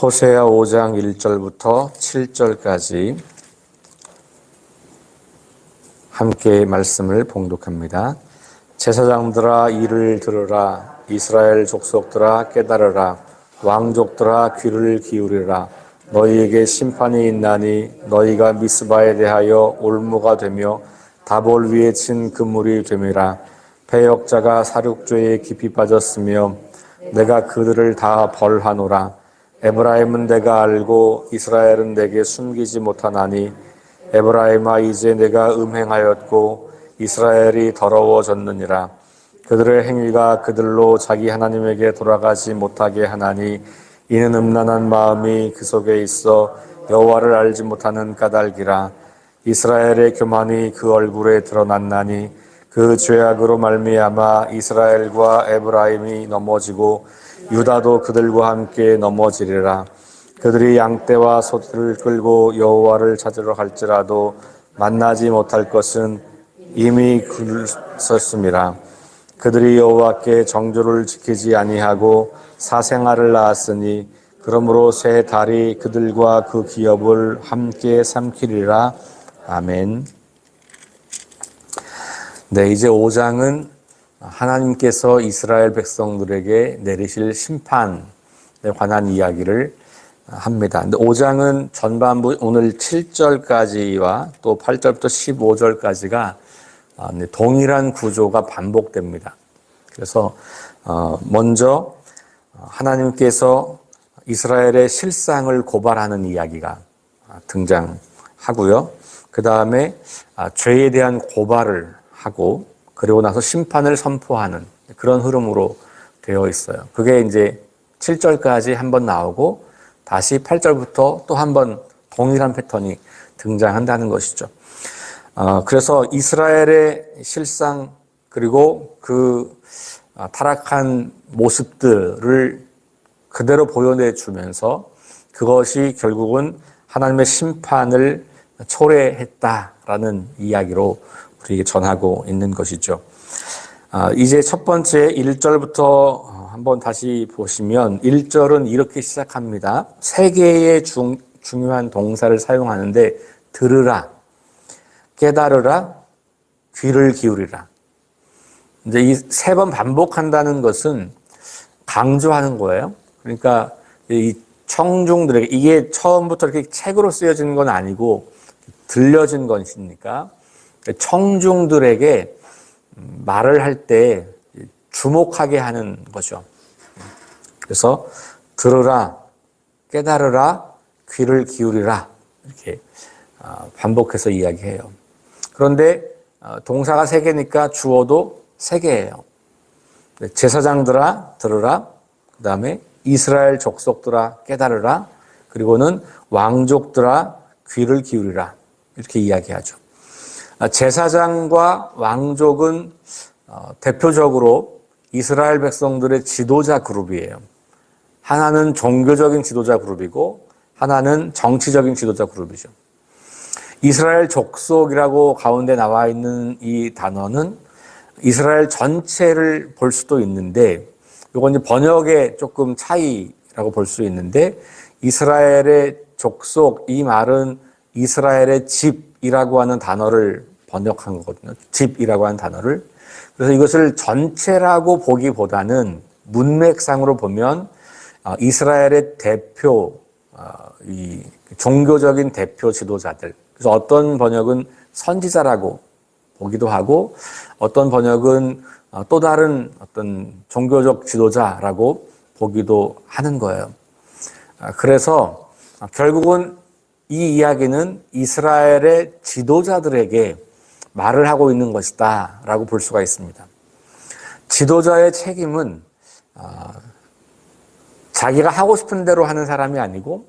호세아 5장 1절부터 7절까지 함께 말씀을 봉독합니다. 제사장들아 이를 들으라. 이스라엘 족속들아 깨달으라. 왕족들아 귀를 기울이라. 너희에게 심판이 있나니 너희가 미스바에 대하여 올무가 되며 다볼 위에 친 그물이 됨이라. 패역자가 사륙죄에 깊이 빠졌으며 내가 그들을 다 벌하노라. 에브라임은 내가 알고 이스라엘은 내게 숨기지 못하나니 에브라임아 이제 내가 음행하였고 이스라엘이 더러워졌느니라. 그들의 행위가 그들로 자기 하나님에게 돌아가지 못하게 하나니 이는 음란한 마음이 그 속에 있어 여호와를 알지 못하는 까닭이라. 이스라엘의 교만이 그 얼굴에 드러났나니 그 죄악으로 말미암아 이스라엘과 에브라임이 넘어지고 유다도 그들과 함께 넘어지리라. 그들이 양떼와 소들을 끌고 여호와를 찾으러 갈지라도 만나지 못할 것은 이미 굴렀음이라. 그들이 여호와께 정조를 지키지 아니하고 사생아를 낳았으니 그러므로 새 달이 그들과 그 기업을 함께 삼키리라. 아멘. 네, 이제 5장은 하나님께서 이스라엘 백성들에게 내리실 심판에 관한 이야기를 합니다. 근데 5장은 전반부 오늘 7절까지와 또 8절부터 15절까지가 동일한 구조가 반복됩니다. 그래서 먼저 하나님께서 이스라엘의 실상을 고발하는 이야기가 등장하고요. 그 다음에 죄에 대한 고발을 하고 그리고 나서 심판을 선포하는 그런 흐름으로 되어 있어요. 그게 이제 7절까지 한번 나오고 다시 8절부터 또 한번 동일한 패턴이 등장한다는 것이죠. 그래서 이스라엘의 실상 그리고 그 타락한 모습들을 그대로 보여내주면서 그것이 결국은 하나님의 심판을 초래했다라는 이야기로 우리에게 전하고 있는 것이죠. 이제 첫 번째 1절부터 한번 다시 보시면 1절은 이렇게 시작합니다. 세 개의 중요한 동사를 사용하는데 들으라, 깨달으라, 귀를 기울이라. 이제 이 세 번 반복한다는 것은 강조하는 거예요. 그러니까 이 청중들에게 이게 처음부터 이렇게 책으로 쓰여진 건 아니고 들려진 것이니까 청중들에게 말을 할 때 주목하게 하는 거죠. 그래서 들으라, 깨달으라, 귀를 기울이라 이렇게 반복해서 이야기해요. 그런데 동사가 세 개니까 주어도 세 개예요. 제사장들아 들으라, 그 다음에 이스라엘 족속들아 깨달으라, 그리고는 왕족들아 귀를 기울이라 이렇게 이야기하죠. 제사장과 왕족은 대표적으로 이스라엘 백성들의 지도자 그룹이에요. 하나는 종교적인 지도자 그룹이고 하나는 정치적인 지도자 그룹이죠. 이스라엘 족속이라고 가운데 나와 있는 이 단어는 이스라엘 전체를 볼 수도 있는데 이건 이제 번역의 조금 차이라고 볼 수 있는데 이스라엘의 족속 이 말은 이스라엘의 집이라고 하는 단어를 번역한 거거든요. 집이라고 하는 단어를. 그래서 이것을 전체라고 보기보다는 문맥상으로 보면 이스라엘의 대표, 이 종교적인 대표 지도자들. 그래서 어떤 번역은 선지자라고 보기도 하고 어떤 번역은 또 다른 어떤 종교적 지도자라고 보기도 하는 거예요. 그래서 결국은 이 이야기는 이스라엘의 지도자들에게 말을 하고 있는 것이다 라고 볼 수가 있습니다. 지도자의 책임은 자기가 하고 싶은 대로 하는 사람이 아니고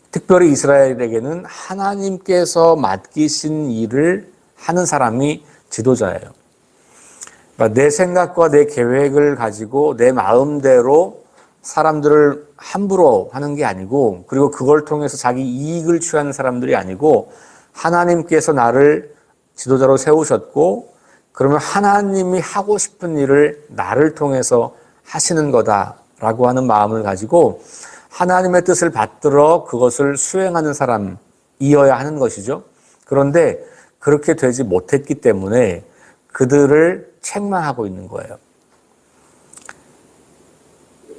특별히 이스라엘에게는 하나님께서 맡기신 일을 하는 사람이 지도자예요. 그러니까 내 생각과 내 계획을 가지고 내 마음대로 사람들을 함부로 하는 게 아니고 그리고 그걸 통해서 자기 이익을 취하는 사람들이 아니고 하나님께서 나를 지도자로 세우셨고 그러면 하나님이 하고 싶은 일을 나를 통해서 하시는 거다라고 하는 마음을 가지고 하나님의 뜻을 받들어 그것을 수행하는 사람이어야 하는 것이죠. 그런데 그렇게 되지 못했기 때문에 그들을 책망하고 있는 거예요.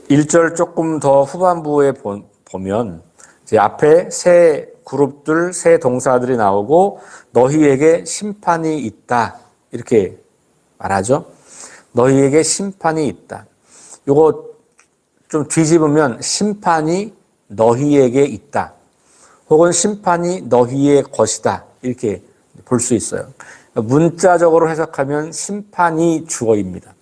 1절 조금 더 후반부에 보면 이제 앞에 세 그룹들, 세 동사들이 나오고 너희에게 심판이 있다 이렇게 말하죠. 너희에게 심판이 있다. 이거 좀 뒤집으면 심판이 너희에게 있다. 혹은 심판이 너희의 것이다. 이렇게 볼 수 있어요. 문자적으로 해석하면 심판이 주어입니다.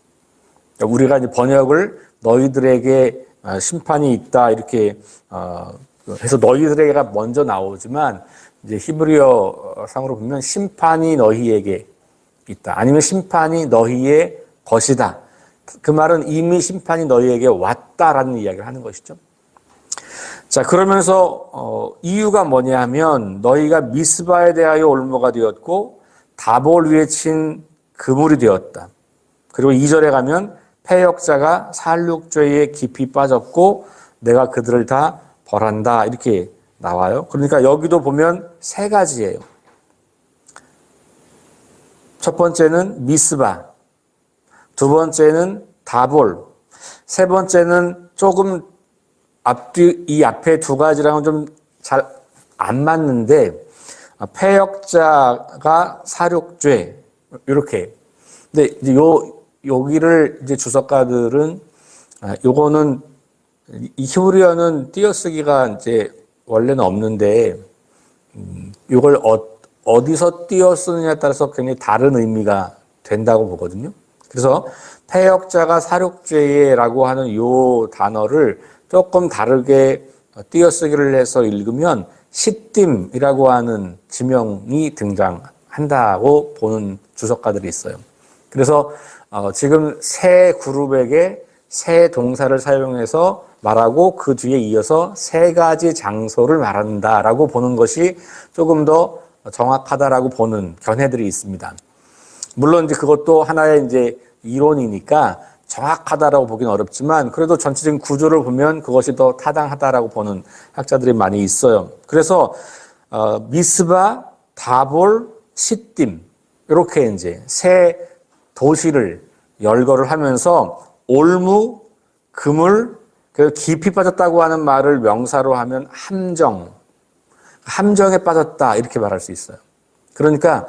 우리가 이제 번역을 너희들에게 심판이 있다 이렇게 해서 너희들에게가 먼저 나오지만 이제 히브리어 상으로 보면 심판이 너희에게 있다. 아니면 심판이 너희의 것이다. 그 말은 이미 심판이 너희에게 왔다라는 이야기를 하는 것이죠. 자, 그러면서 이유가 뭐냐 하면 너희가 미스바에 대하여 올무가 되었고 다볼 위에 친 그물이 되었다. 그리고 2절에 가면 패역자가 살육죄에 깊이 빠졌고 내가 그들을 다 벌한다 이렇게 나와요. 그러니까 여기도 보면 세 가지예요. 첫 번째는 미스바, 두 번째는 다볼, 세 번째는 조금 이 앞에 두 가지랑은 좀 잘 안 맞는데 패역자가 살육죄 이렇게. 근데 이제 여기를 이제 주석가들은 요거는 이 히브리어는 띄어쓰기가 이제 원래는 없는데 이걸 어디서 띄어쓰느냐에 따라서 굉장히 다른 의미가 된다고 보거든요. 그래서 패역자가 살육죄라고 하는 이 단어를 조금 다르게 띄어쓰기를 해서 읽으면 시딤이라고 하는 지명이 등장한다고 보는 주석가들이 있어요. 그래서 지금 세 그룹에게 세 동사를 사용해서 말하고 그 뒤에 이어서 세 가지 장소를 말한다라고 보는 것이 조금 더 정확하다라고 보는 견해들이 있습니다. 물론 이제 그것도 하나의 이제 이론이니까 정확하다라고 보기는 어렵지만 그래도 전체적인 구조를 보면 그것이 더 타당하다라고 보는 학자들이 많이 있어요. 그래서 미스바, 다볼, 시딤 이렇게 이제 세 도시를 열거를 하면서 올무, 그물, 깊이 빠졌다고 하는 말을 명사로 하면 함정에 빠졌다 이렇게 말할 수 있어요. 그러니까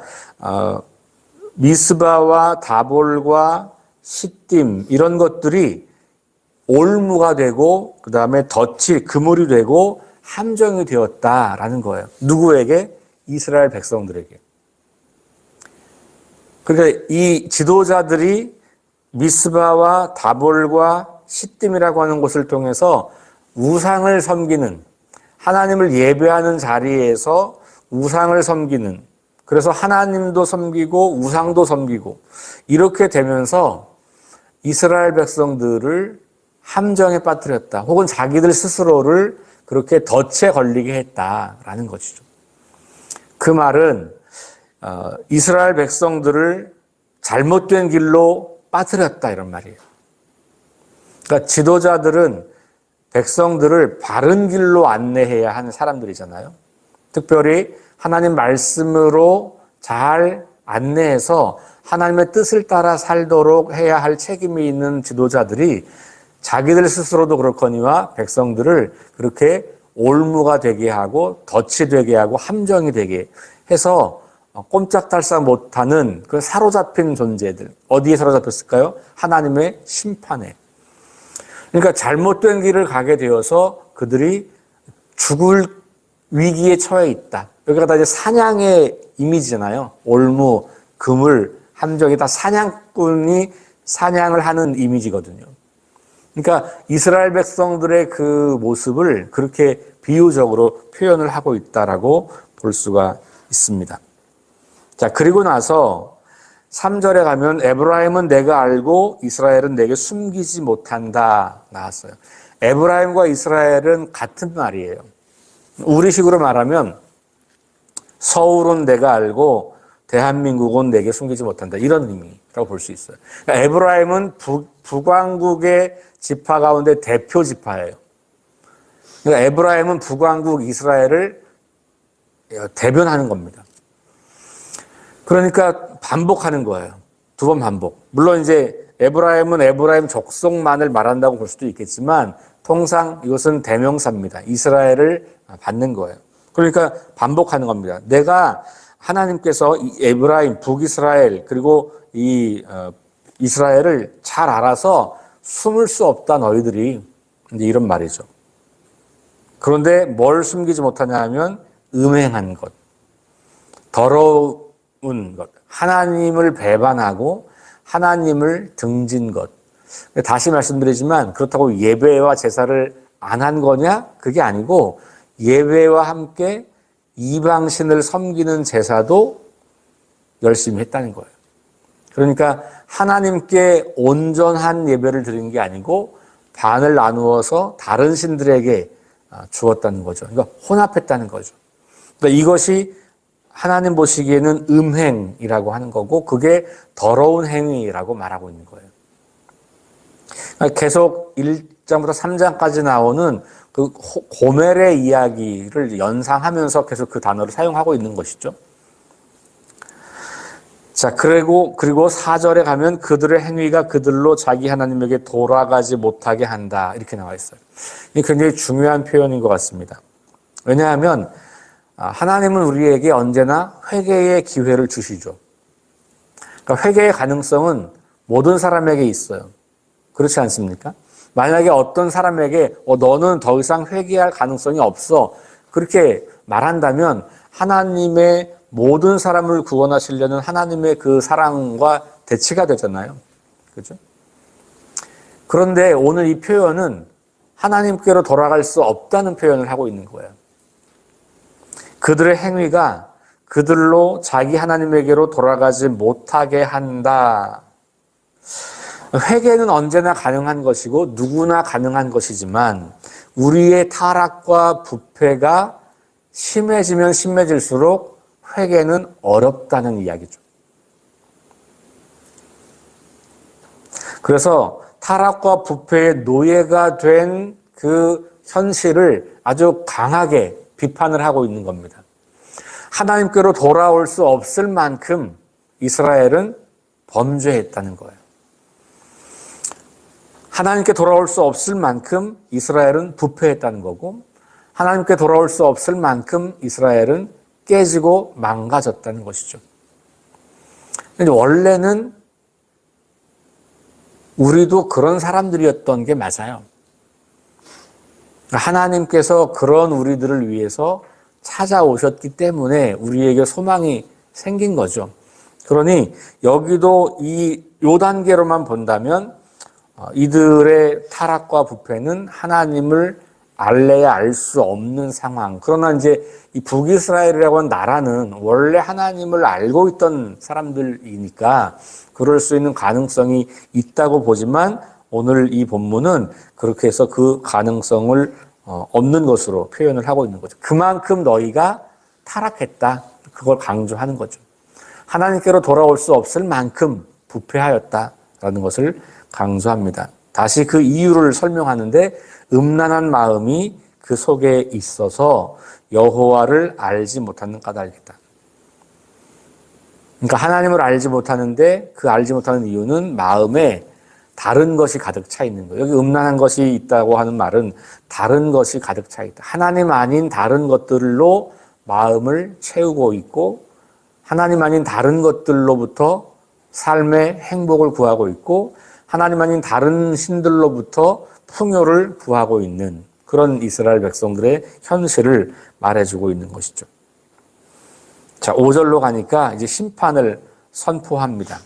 미스바와 다볼과 시딤 이런 것들이 올무가 되고 그 다음에 덫이 그물이 되고 함정이 되었다라는 거예요. 누구에게? 이스라엘 백성들에게. 그러니까 이 지도자들이 미스바와 다볼과 시딤이라고 하는 곳을 통해서 우상을 섬기는, 하나님을 예배하는 자리에서 우상을 섬기는, 그래서 하나님도 섬기고 우상도 섬기고 이렇게 되면서 이스라엘 백성들을 함정에 빠뜨렸다. 혹은 자기들 스스로를 그렇게 덫에 걸리게 했다라는 것이죠. 그 말은 이스라엘 백성들을 잘못된 길로 빠뜨렸다 이런 말이에요. 그러니까 지도자들은 백성들을 바른 길로 안내해야 하는 사람들이잖아요. 특별히 하나님 말씀으로 잘 안내해서 하나님의 뜻을 따라 살도록 해야 할 책임이 있는 지도자들이 자기들 스스로도 그렇거니와 백성들을 그렇게 올무가 되게 하고 덫이 되게 하고 함정이 되게 해서 꼼짝달싹 못하는 그 사로잡힌 존재들. 어디에 사로잡혔을까요? 하나님의 심판에. 그러니까 잘못된 길을 가게 되어서 그들이 죽을 위기에 처해 있다. 여기가 다 이제 사냥의 이미지잖아요. 올무, 그물, 함정이 다 사냥꾼이 사냥을 하는 이미지거든요. 그러니까 이스라엘 백성들의 그 모습을 그렇게 비유적으로 표현을 하고 있다라고 볼 수가 있습니다. 자, 그리고 나서 3절에 가면 에브라임은 내가 알고 이스라엘은 내게 숨기지 못한다 나왔어요. 에브라임과 이스라엘은 같은 말이에요. 우리식으로 말하면 서울은 내가 알고 대한민국은 내게 숨기지 못한다. 이런 의미라고 볼 수 있어요. 그러니까 에브라임은 북왕국의 지파 가운데 대표 지파예요. 그러니까 에브라임은 북왕국 이스라엘을 대변하는 겁니다. 그러니까 반복하는 거예요. 두 번 반복. 물론 이제 에브라임은 에브라임 족속만을 말한다고 볼 수도 있겠지만 통상 이것은 대명사입니다. 이스라엘을 받는 거예요. 그러니까 반복하는 겁니다. 내가 하나님께서 이 에브라임, 북이스라엘 그리고 이 이스라엘을 잘 알아서 숨을 수 없다 너희들이 이제 이런 말이죠. 그런데 뭘 숨기지 못하냐 하면 음행한 것, 더러운 것, 하나님을 배반하고 하나님을 등진 것. 다시 말씀드리지만 그렇다고 예배와 제사를 안 한 거냐? 그게 아니고 예배와 함께 이방신을 섬기는 제사도 열심히 했다는 거예요. 그러니까 하나님께 온전한 예배를 드리는 게 아니고 반을 나누어서 다른 신들에게 주었다는 거죠. 그러니까 혼합했다는 거죠. 그러니까 이것이 하나님 보시기에는 음행이라고 하는 거고 그게 더러운 행위라고 말하고 있는 거예요. 그러니까 계속 1장부터 3장까지 나오는 그 고멜의 이야기를 연상하면서 계속 그 단어를 사용하고 있는 것이죠. 자, 그리고 4절에 가면 그들의 행위가 그들로 자기 하나님에게 돌아가지 못하게 한다. 이렇게 나와 있어요. 이게 굉장히 중요한 표현인 것 같습니다. 왜냐하면 하나님은 우리에게 언제나 회개의 기회를 주시죠. 그러니까 회개의 가능성은 모든 사람에게 있어요. 그렇지 않습니까? 만약에 어떤 사람에게 너는 더 이상 회개할 가능성이 없어. 그렇게 말한다면 하나님의 모든 사람을 구원하시려는 하나님의 그 사랑과 대치가 되잖아요. 그렇죠? 그런데 오늘 이 표현은 하나님께로 돌아갈 수 없다는 표현을 하고 있는 거예요. 그들의 행위가 그들로 자기 하나님에게로 돌아가지 못하게 한다. 회개는 언제나 가능한 것이고 누구나 가능한 것이지만 우리의 타락과 부패가 심해지면 심해질수록 회개는 어렵다는 이야기죠. 그래서 타락과 부패의 노예가 된 그 현실을 아주 강하게 비판을 하고 있는 겁니다. 하나님께로 돌아올 수 없을 만큼 이스라엘은 범죄했다는 거예요. 하나님께 돌아올 수 없을 만큼 이스라엘은 부패했다는 거고 하나님께 돌아올 수 없을 만큼 이스라엘은 깨지고 망가졌다는 것이죠. 근데 원래는 우리도 그런 사람들이었던 게 맞아요. 하나님께서 그런 우리들을 위해서 찾아오셨기 때문에 우리에게 소망이 생긴 거죠. 그러니 여기도 요 단계로만 본다면 이들의 타락과 부패는 하나님을 알래야 알 수 없는 상황. 그러나 이제 이 북이스라엘이라고 하는 나라는 원래 하나님을 알고 있던 사람들이니까 그럴 수 있는 가능성이 있다고 보지만 오늘 이 본문은 그렇게 해서 그 가능성을 없는 것으로 표현을 하고 있는 거죠. 그만큼 너희가 타락했다. 그걸 강조하는 거죠. 하나님께로 돌아올 수 없을 만큼 부패하였다라는 것을 강조합니다. 다시 그 이유를 설명하는데 음란한 마음이 그 속에 있어서 여호와를 알지 못하는 까닭이다. 그러니까 하나님을 알지 못하는데 그 알지 못하는 이유는 마음에 다른 것이 가득 차 있는 거예요. 여기 음란한 것이 있다고 하는 말은 다른 것이 가득 차 있다. 하나님 아닌 다른 것들로 마음을 채우고 있고 하나님 아닌 다른 것들로부터 삶의 행복을 구하고 있고 하나님 아닌 다른 신들로부터 풍요를 구하고 있는 그런 이스라엘 백성들의 현실을 말해주고 있는 것이죠. 자, 5절로 가니까 이제 심판을 선포합니다.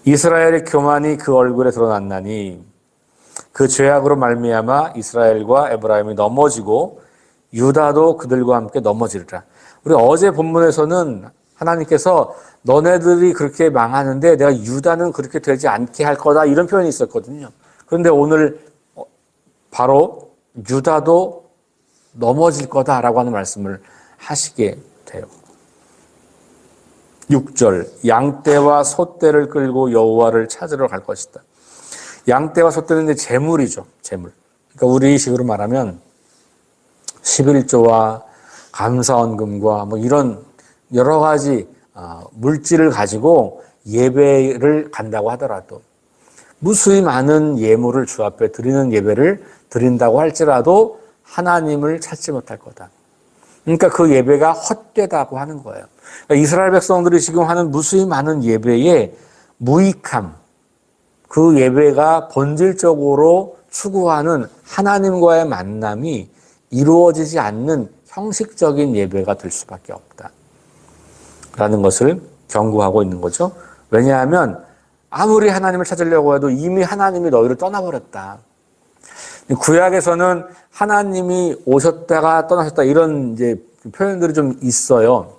이스라엘의 교만이 그 얼굴에 드러났나니 그 죄악으로 말미암아 이스라엘과 에브라임이 넘어지고 유다도 그들과 함께 넘어지리라. 우리 어제 본문에서는 하나님께서 너네들이 그렇게 망하는데 내가 유다는 그렇게 되지 않게 할 거다 이런 표현이 있었거든요. 그런데 오늘 바로 유다도 넘어질 거다라고 하는 말씀을 하시게 돼요. 6절 양떼와 소떼를 끌고 여호와를 찾으러 갈 것이다. 양떼와 소떼는 이제 재물이죠. 재물. 그러니까 우리식으로 말하면 11조와 감사원금과 뭐 이런 여러 가지 물질을 가지고 예배를 간다고 하더라도, 무수히 많은 예물을 주 앞에 드리는 예배를 드린다고 할지라도 하나님을 찾지 못할 거다. 그러니까 그 예배가 헛되다고 하는 거예요. 그러니까 이스라엘 백성들이 지금 하는 무수히 많은 예배의 무익함, 그 예배가 본질적으로 추구하는 하나님과의 만남이 이루어지지 않는 형식적인 예배가 될 수밖에 없다. 라는 것을 경고하고 있는 거죠. 왜냐하면 아무리 하나님을 찾으려고 해도 이미 하나님이 너희를 떠나버렸다. 구약에서는 하나님이 오셨다가 떠나셨다 이런 이제 표현들이 좀 있어요.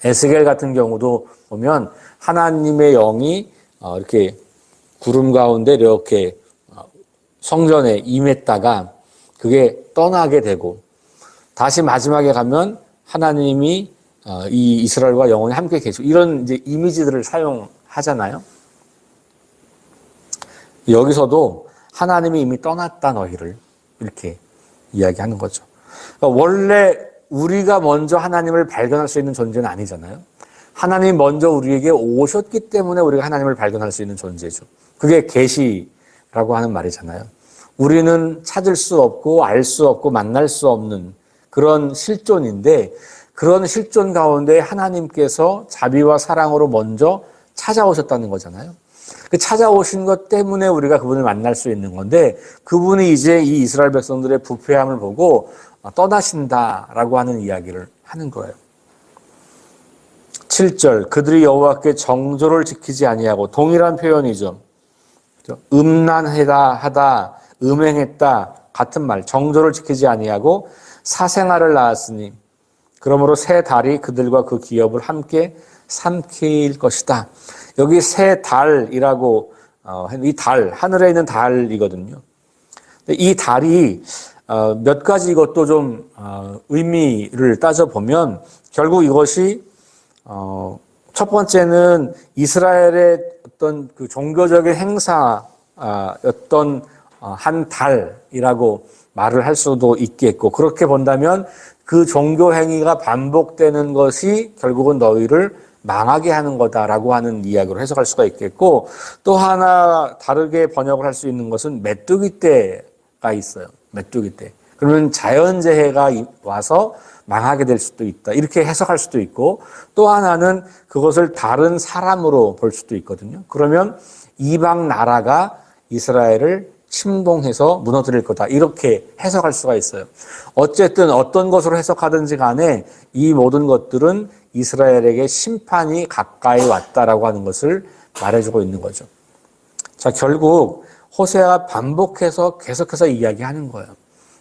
에스겔 같은 경우도 보면 하나님의 영이 이렇게 구름 가운데 이렇게 성전에 임했다가 그게 떠나게 되고, 다시 마지막에 가면 하나님이 이 이스라엘과 영원히 함께 계시고, 이런 이제 이미지들을 사용하잖아요. 여기서도 하나님이 이미 떠났다 너희를 이렇게 이야기하는 거죠. 그러니까 원래 우리가 먼저 하나님을 발견할 수 있는 존재는 아니잖아요. 하나님이 먼저 우리에게 오셨기 때문에 우리가 하나님을 발견할 수 있는 존재죠. 그게 계시라고 하는 말이잖아요. 우리는 찾을 수 없고 알 수 없고 만날 수 없는 그런 실존인데, 그런 실존 가운데 하나님께서 자비와 사랑으로 먼저 찾아오셨다는 거잖아요. 그 찾아오신 것 때문에 우리가 그분을 만날 수 있는 건데, 그분이 이제 이 이스라엘 백성들의 부패함을 보고 떠나신다라고 하는 이야기를 하는 거예요. 7절, 그들이 여호와께 정조를 지키지 아니하고, 동일한 표현이죠. 음란하다 하다, 음행했다 같은 말, 정조를 지키지 아니하고 사생아를 낳았으니 그러므로 새 달이 그들과 그 기업을 함께 삼킬 것이다. 여기 새 달이라고 이 달, 하늘에 있는 달이거든요. 이 달이 몇 가지 이것도 좀 의미를 따져보면, 결국 이것이 첫 번째는 이스라엘의 어떤 그 종교적인 행사였던 한 달이라고 말을 할 수도 있겠고, 그렇게 본다면 그 종교 행위가 반복되는 것이 결국은 너희를 망하게 하는 거다라고 하는 이야기로 해석할 수가 있겠고, 또 하나 다르게 번역을 할 수 있는 것은 메뚜기 떼가 있어요. 메뚜기 떼. 그러면 자연재해가 와서 망하게 될 수도 있다, 이렇게 해석할 수도 있고, 또 하나는 그것을 다른 사람으로 볼 수도 있거든요. 그러면 이방 나라가 이스라엘을 침공해서 무너뜨릴 거다, 이렇게 해석할 수가 있어요. 어쨌든 어떤 것으로 해석하든지 간에 이 모든 것들은 이스라엘에게 심판이 가까이 왔다라고 하는 것을 말해주고 있는 거죠. 자, 결국 호세아가 반복해서 계속해서 이야기하는 거예요.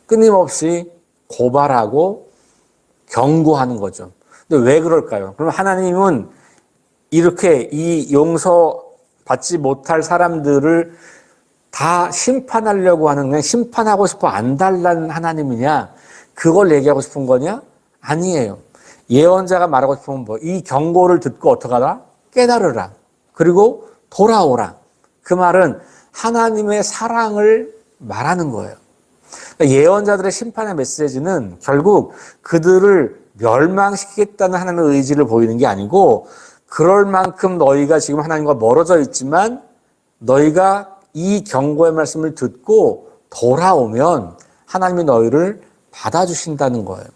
끊임없이 고발하고 경고하는 거죠. 근데 왜 그럴까요? 그럼 하나님은 이렇게 이 용서받지 못할 사람들을 다 심판하려고 하는, 그냥 심판하고 싶어 안달난 하나님이냐, 그걸 얘기하고 싶은 거냐? 아니에요. 예언자가 말하고 싶은 뭐, 이 경고를 듣고 어떡하라? 깨달으라. 그리고 돌아오라. 그 말은 하나님의 사랑을 말하는 거예요. 그러니까 예언자들의 심판의 메시지는 결국 그들을 멸망시키겠다는 하나님의 의지를 보이는 게 아니고, 그럴 만큼 너희가 지금 하나님과 멀어져 있지만 너희가 이 경고의 말씀을 듣고 돌아오면 하나님이 너희를 받아주신다는 거예요.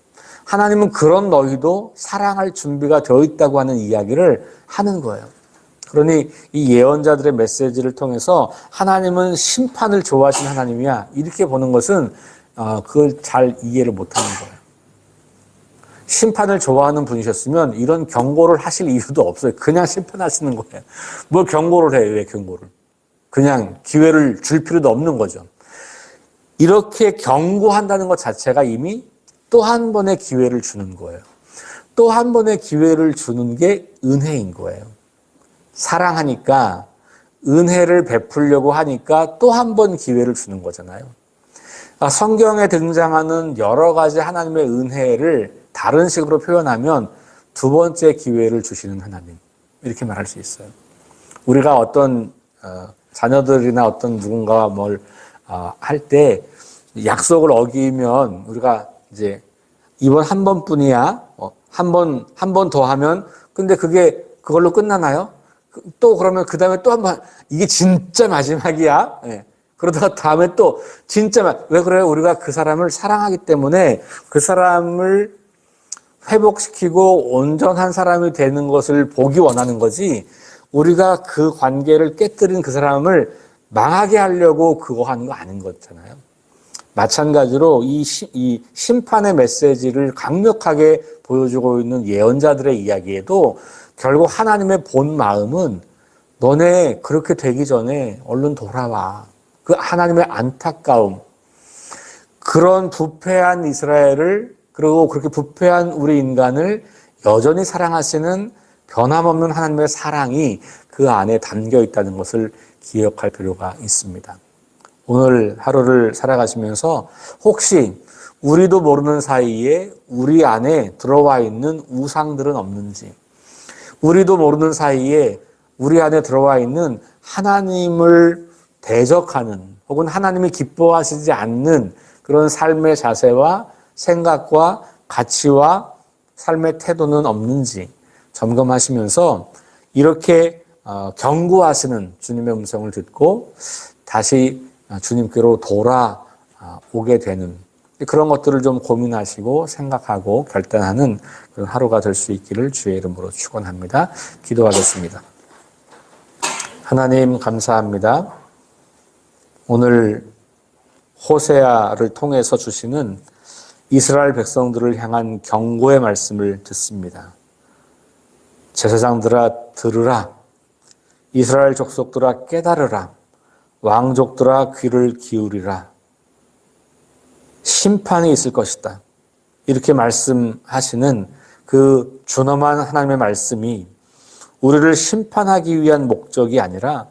하나님은 그런 너희도 사랑할 준비가 되어 있다고 하는 이야기를 하는 거예요. 그러니 이 예언자들의 메시지를 통해서 하나님은 심판을 좋아하시는 하나님이야, 이렇게 보는 것은 그걸 잘 이해를 못하는 거예요. 심판을 좋아하는 분이셨으면 이런 경고를 하실 이유도 없어요. 그냥 심판하시는 거예요. 뭘 경고를 해요? 왜 경고를? 그냥 기회를 줄 필요도 없는 거죠. 이렇게 경고한다는 것 자체가 이미 또 한 번의 기회를 주는 거예요. 또 한 번의 기회를 주는 게 은혜인 거예요. 사랑하니까, 은혜를 베풀려고 하니까 또 한 번 기회를 주는 거잖아요. 성경에 등장하는 여러 가지 하나님의 은혜를 다른 식으로 표현하면 두 번째 기회를 주시는 하나님, 이렇게 말할 수 있어요. 우리가 어떤 자녀들이나 어떤 누군가와 뭘 할 때 약속을 어기면 우리가 이제 이번 한 번뿐이야. 한 번 더 하면 근데 그걸로 끝나나요? 또 그러면 그 다음에 또 한 번 이게 진짜 마지막이야. 예. 그러다가 다음에 또 진짜 왜 그래요? 우리가 그 사람을 사랑하기 때문에 그 사람을 회복시키고 온전한 사람이 되는 것을 보기 원하는 거지. 우리가 그 관계를 깨뜨린 그 사람을 망하게 하려고 그거 하는 거 아닌 거잖아요. 마찬가지로 이 심판의 메시지를 강력하게 보여주고 있는 예언자들의 이야기에도 결국 하나님의 본 마음은 너네 그렇게 되기 전에 얼른 돌아와. 그 하나님의 안타까움, 그런 부패한 이스라엘을 그리고 그렇게 부패한 우리 인간을 여전히 사랑하시는 변함없는 하나님의 사랑이 그 안에 담겨 있다는 것을 기억할 필요가 있습니다. 오늘 하루를 살아가시면서 혹시 우리도 모르는 사이에 우리 안에 들어와 있는 우상들은 없는지, 우리도 모르는 사이에 우리 안에 들어와 있는 하나님을 대적하는 혹은 하나님이 기뻐하시지 않는 그런 삶의 자세와 생각과 가치와 삶의 태도는 없는지 점검하시면서 이렇게 경고하시는 주님의 음성을 듣고 다시 주님께로 돌아오게 되는 그런 것들을 좀 고민하시고 생각하고 결단하는 그런 하루가 될 수 있기를 주의 이름으로 축원합니다. 기도하겠습니다. 하나님 감사합니다. 오늘 호세아를 통해서 주시는 이스라엘 백성들을 향한 경고의 말씀을 듣습니다. 제사장들아 들으라. 이스라엘 족속들아 깨달으라. 왕족들아 귀를 기울이라. 심판이 있을 것이다. 이렇게 말씀하시는 그 준엄한 하나님의 말씀이 우리를 심판하기 위한 목적이 아니라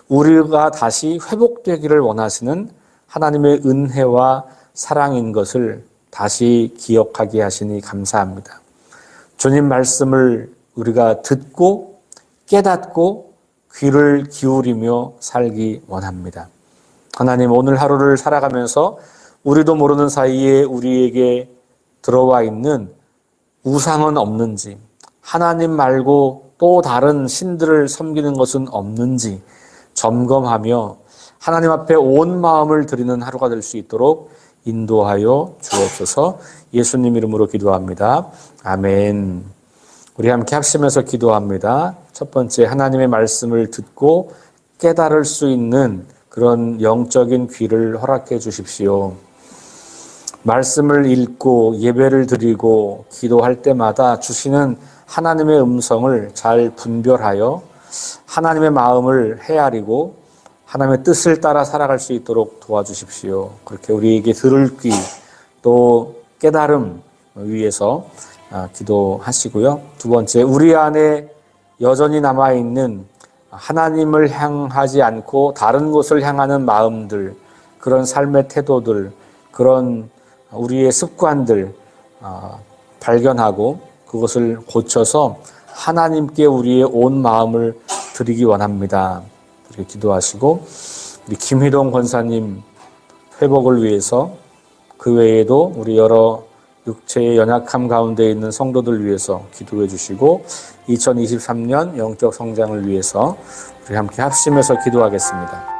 우리가 다시 회복되기를 원하시는 하나님의 은혜와 사랑인 것을 다시 기억하게 하시니 감사합니다. 주님 말씀을 우리가 듣고 깨닫고 귀를 기울이며 살기 원합니다. 하나님 오늘 하루를 살아가면서 우리도 모르는 사이에 우리에게 들어와 있는 우상은 없는지, 하나님 말고 또 다른 신들을 섬기는 것은 없는지 점검하며 하나님 앞에 온 마음을 드리는 하루가 될 수 있도록 인도하여 주옵소서. 예수님 이름으로 기도합니다. 아멘. 우리 함께 합심해서 기도합니다. 첫 번째, 하나님의 말씀을 듣고 깨달을 수 있는 그런 영적인 귀를 허락해 주십시오. 말씀을 읽고 예배를 드리고 기도할 때마다 주시는 하나님의 음성을 잘 분별하여 하나님의 마음을 헤아리고 하나님의 뜻을 따라 살아갈 수 있도록 도와주십시오. 그렇게 우리에게 들을 귀 또 깨달음 위해서 기도하시고요. 두 번째, 우리 안에 여전히 남아있는 하나님을 향하지 않고 다른 곳을 향하는 마음들, 그런 삶의 태도들, 그런 우리의 습관들 발견하고 그것을 고쳐서 하나님께 우리의 온 마음을 드리기 원합니다. 이렇게 기도하시고 우리 김희동 권사님 회복을 위해서 그 외에도 우리 여러 육체의 연약함 가운데 있는 성도들 위해서 기도해 주시고 2023년 영적 성장을 위해서 우리 함께 합심해서 기도하겠습니다.